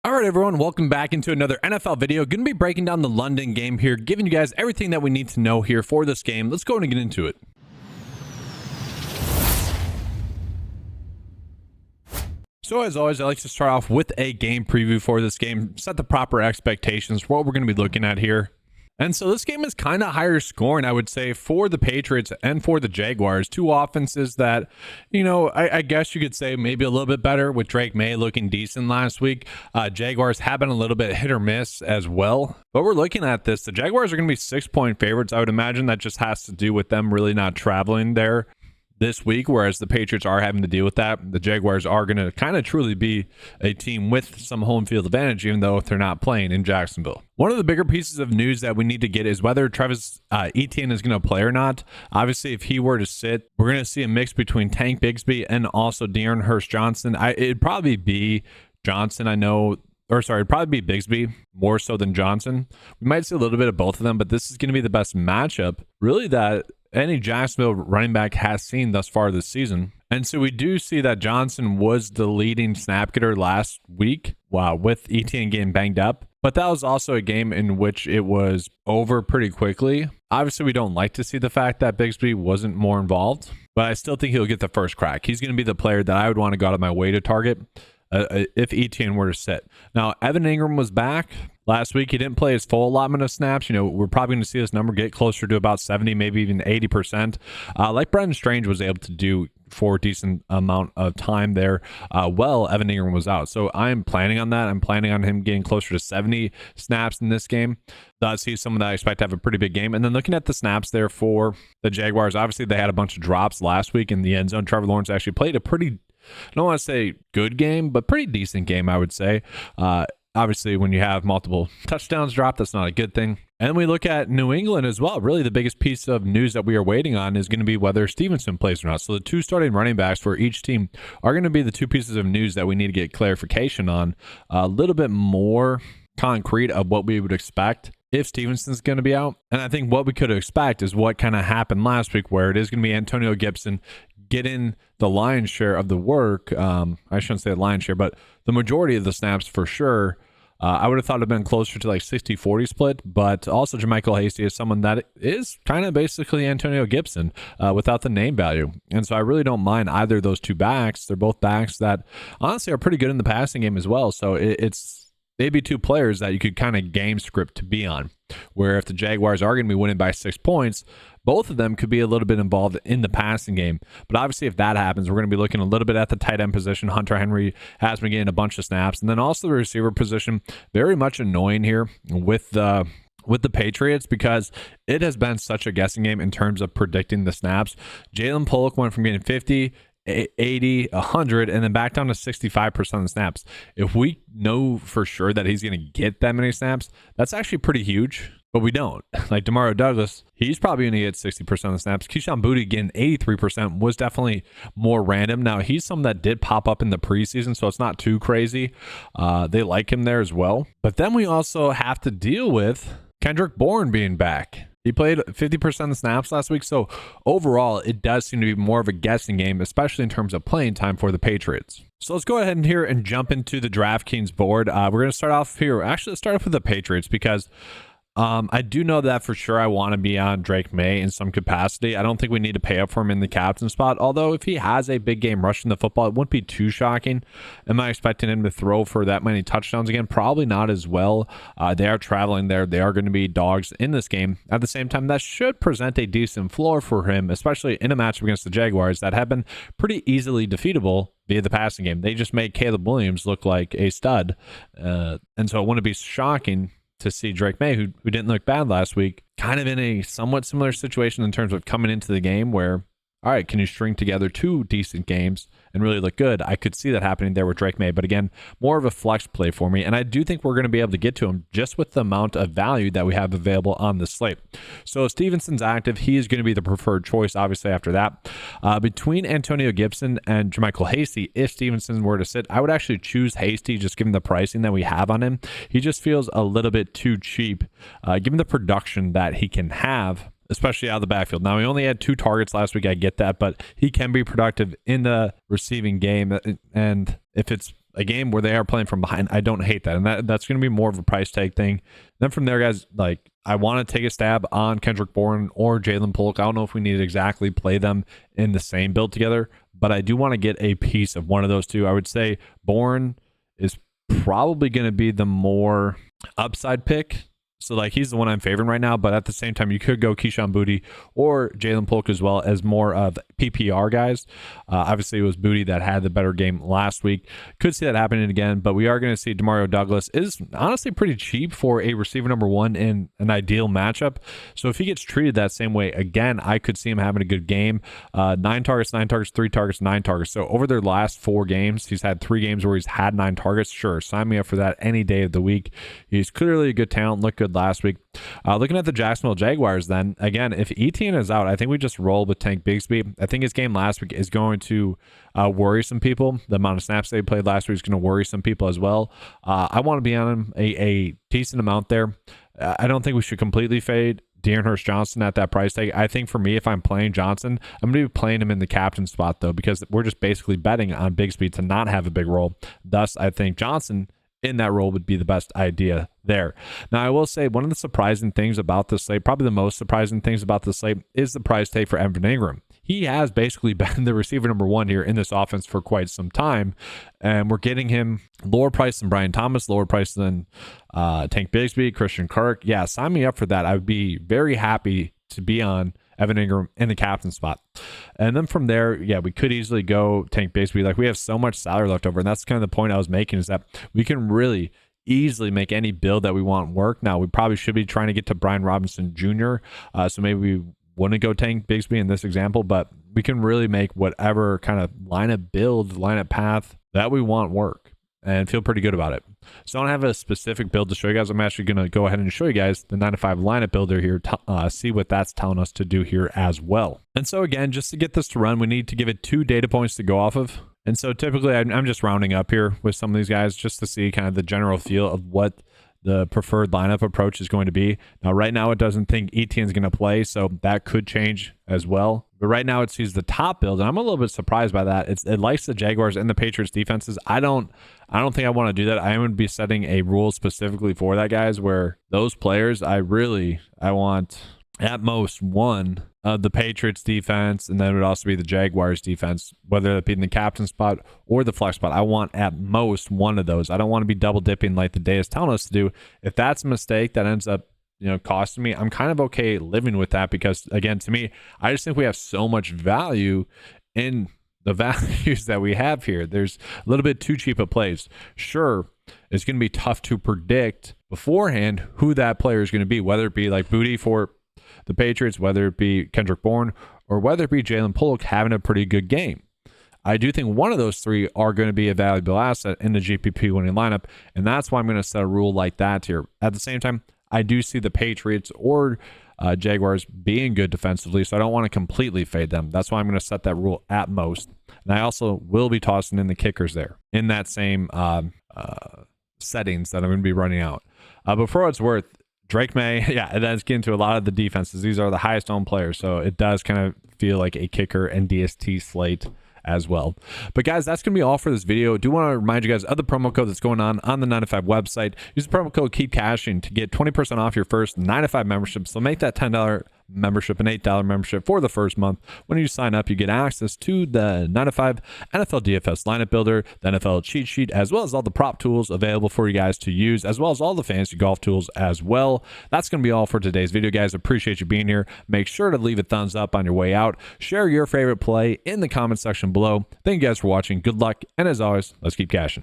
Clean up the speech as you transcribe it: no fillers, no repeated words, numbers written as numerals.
All right, everyone, welcome back into another NFL video. Going to be breaking down the London game here, giving you guys everything that we need to know here for this game. Let's go and get into it. So as always, I like to start off with a game preview for this game, set the proper expectations for what we're going to be looking at here. And so this game is kind of higher scoring, I would say, for the Patriots and for the Jaguars. Two offenses that, I guess you could say maybe a little bit better with Drake May looking decent last week. Jaguars have been a little bit hit or miss as well. But we're looking at this. The Jaguars are going to be 6-point favorites. I would imagine that just has to do with them really not traveling there this week, whereas the Patriots are having to deal with that. The Jaguars are going to kind of truly be a team with some home field advantage, even though they're not playing in Jacksonville. One of the bigger pieces of news that we need to get is whether Travis Etienne is going to play or not. Obviously, if he were to sit, we're going to see a mix between Tank Bigsby and also De'Aaron Hurst-Johnson. It'd probably be Johnson, it'd probably be Bigsby more so than Johnson. We might see a little bit of both of them, but this is going to be the best matchup, really, that any Jacksonville running back has seen thus far this season. And so we do see that Johnson was the leading snap getter last week, with Etienne getting banged up. But that was also a game in which it was over pretty quickly. Obviously, we don't like to see the fact that Bigsby wasn't more involved, but I still think he'll get the first crack. He's going to be the player that I would want to go out of my way to target if Etienne were to sit. Now, Evan Ingram was back last week. He didn't play his full allotment of snaps. We're probably going to see this number get closer to about 70, maybe even 80%. Like Brendan Strange was able to do for a decent amount of time there. Evan Ingram was out. So I'm planning on that. I'm planning on him getting closer to 70 snaps in this game. That's someone that I expect to have a pretty big game. And then looking at the snaps there for the Jaguars, obviously they had a bunch of drops last week in the end zone. Trevor Lawrence actually played a pretty, I don't want to say good game, but pretty decent game, I would say. Obviously, when you have multiple touchdowns dropped, that's not a good thing. And we look at New England as well. Really, the biggest piece of news that we are waiting on is going to be whether Stevenson plays or not. So the two starting running backs for each team are going to be the two pieces of news that we need to get clarification on. A little bit more concrete of what we would expect if Stevenson's going to be out. And I think what we could expect is what kind of happened last week, where it is going to be Antonio Gibson getting the lion's share of the work. I shouldn't say the lion's share, but the majority of the snaps for sure. I would have thought it would have been closer to like 60-40 split, but also JaMycal Hasty is someone that is kind of basically Antonio Gibson without the name value. And so I really don't mind either of those two backs. They're both backs that honestly are pretty good in the passing game as well. So it's maybe two players that you could kind of game script to be on, where if the Jaguars are going to be winning by 6 points, both of them could be a little bit involved in the passing game. But obviously, if that happens, we're going to be looking a little bit at the tight end position. Hunter Henry has been getting a bunch of snaps. And then also the receiver position, very much annoying here with the Patriots, because it has been such a guessing game in terms of predicting the snaps. Jalen Pollock went from getting 50, 80, 100, and then back down to 65% of the snaps. If we know for sure that he's going to get that many snaps, that's actually pretty huge, but we don't. Like Demario Douglas, he's probably going to get 60% of the snaps. Keyshawn Boutte getting 83% was definitely more random. Now, he's someone that did pop up in the preseason, so it's not too crazy. They like him there as well. But then we also have to deal with Kendrick Bourne being back. He played 50% of the snaps last week, so overall, it does seem to be more of a guessing game, especially in terms of playing time for the Patriots. So let's go ahead here and jump into the DraftKings board. We're going to start off here. Actually, let's start off with the Patriots, because I do know that for sure I want to be on Drake May in some capacity. I don't think we need to pay up for him in the captain spot, although if he has a big game rushing the football, it wouldn't be too shocking. Am I expecting him to throw for that many touchdowns again? Probably not as well. They are traveling there. They are going to be dogs in this game. At the same time, that should present a decent floor for him, especially in a matchup against the Jaguars that have been pretty easily defeatable via the passing game. They just made Caleb Williams look like a stud. And so it wouldn't be shocking to see Drake May, who didn't look bad last week, kind of in a somewhat similar situation in terms of coming into the game where, all right, can you string together two decent games and really look good? I could see that happening there with Drake May, but again, more of a flex play for me. And I do think we're going to be able to get to him just with the amount of value that we have available on the slate. So if Stevenson's active, he is going to be the preferred choice, obviously, after that. Between Antonio Gibson and JaMycal Hasty, if Stevenson were to sit, I would actually choose Hasty just given the pricing that we have on him. He just feels a little bit too cheap, given the production that he can have, especially out of the backfield. Now, he only had 2 targets last week. I get that, but he can be productive in the receiving game. And if it's a game where they are playing from behind, I don't hate that. And that's going to be more of a price tag thing. Then from there, guys, like I want to take a stab on Kendrick Bourne or Jalen Polk. I don't know if we need to exactly play them in the same build together, but I do want to get a piece of one of those two. I would say Bourne is probably going to be the more upside pick. So like he's the one I'm favoring right now, but at the same time, you could go Keyshawn Boutte or Jalen Polk as well as more of PPR guys. Obviously, it was Boutte that had the better game last week. Could see that happening again, but we are going to see Demario Douglas is honestly pretty cheap for a receiver number one in an ideal matchup. So if he gets treated that same way again, I could see him having a good game. 9 targets, 3 targets, 9 targets. So over their last 4 games, he's had 3 games where he's had 9 targets. Sure, sign me up for that any day of the week. He's clearly a good talent, looked good last week. Looking at the Jacksonville Jaguars then, again, if Etienne is out, I think we just roll with Tank Bigsby. I think his game last week is going to worry some people. The amount of snaps they played last week is going to worry some people as well. I want to be on him a decent amount there. I don't think we should completely fade De'Aaron Hurst-Johnson at that price tag. I think for me, if I'm playing Johnson, I'm going to be playing him in the captain spot though, because we're just basically betting on Bigsby to not have a big role. Thus, I think Johnson in that role would be the best idea there. Now, I will say one of the surprising things about this slate, probably the most surprising things about this slate, is the price tag for Evan Ingram. He has basically been the receiver number one here in this offense for quite some time, and we're getting him lower price than Brian Thomas, lower price than Tank Bigsby, Christian Kirk. Yeah, sign me up for that. I would be very happy to be on Evan Ingram in the captain spot. And then from there, yeah, we could easily go Tank Bigsby. Like we have so much salary left over, and that's kind of the point I was making, is that we can really easily make any build that we want work. Now, we probably should be trying to get to Brian Robinson Jr., so maybe we wouldn't go Tank Bigsby in this example, but we can really make whatever kind of lineup build, lineup path that we want work and feel pretty good about it. So I don't have a specific build to show you guys. I'm actually going to go ahead and show you guys the 9-to-5 lineup builder here, see what that's telling us to do here as well. And so again, just to get this to run, we need to give it 2 data points to go off of. And so typically I'm just rounding up here with some of these guys just to see kind of the general feel of what the preferred lineup approach is going to be. Now, right now, it doesn't think Etienne's going to play, so that could change as well. But right now, it sees the top build, and I'm a little bit surprised by that. It likes the Jaguars and the Patriots defenses. I don't think I want to do that. I am going to be setting a rule specifically for that, guys, where those players, I want at most one of the Patriots defense, and then it would also be the Jaguars defense, whether it be in the captain spot or the flex spot. I want at most one of those. I don't want to be double dipping like the day is telling us to do. If that's a mistake that ends up costing me, I'm kind of okay living with that, because again, to me, I just think we have so much value in the values that we have here. There's a little bit too cheap of plays. Sure, it's going to be tough to predict beforehand who that player is going to be, whether it be like Boutte for the Patriots, whether it be Kendrick Bourne, or whether it be Jalen Polk having a pretty good game. I do think one of those 3 are going to be a valuable asset in the GPP winning lineup, and that's why I'm going to set a rule like that here. At the same time, I do see the Patriots or Jaguars being good defensively, so I don't want to completely fade them. That's why I'm going to set that rule at most. And I also will be tossing in the kickers there in that same settings that I'm going to be running out. But for what it's worth, Drake May, yeah, and that's getting to a lot of the defenses. These are the highest owned players, so it does kind of feel like a kicker and DST slate as well. But guys, that's going to be all for this video. I do want to remind you guys of the promo code that's going on the 9-to-5 website. Use the promo code Keep Cashing to get 20% off your first 9-to-5 membership. So make that $10 membership an $8 membership for the first month. When you sign up, you get access to the 9-to-5 NFL DFS lineup builder, the NFL cheat sheet, as well as all the prop tools available for you guys to use, as well as all the fantasy golf tools as well. That's going to be all for today's video, guys. Appreciate you being here. Make sure to leave a thumbs up on your way out. Share your favorite play in the comment section below. Thank you guys for watching. Good luck, and as always, let's keep cashing.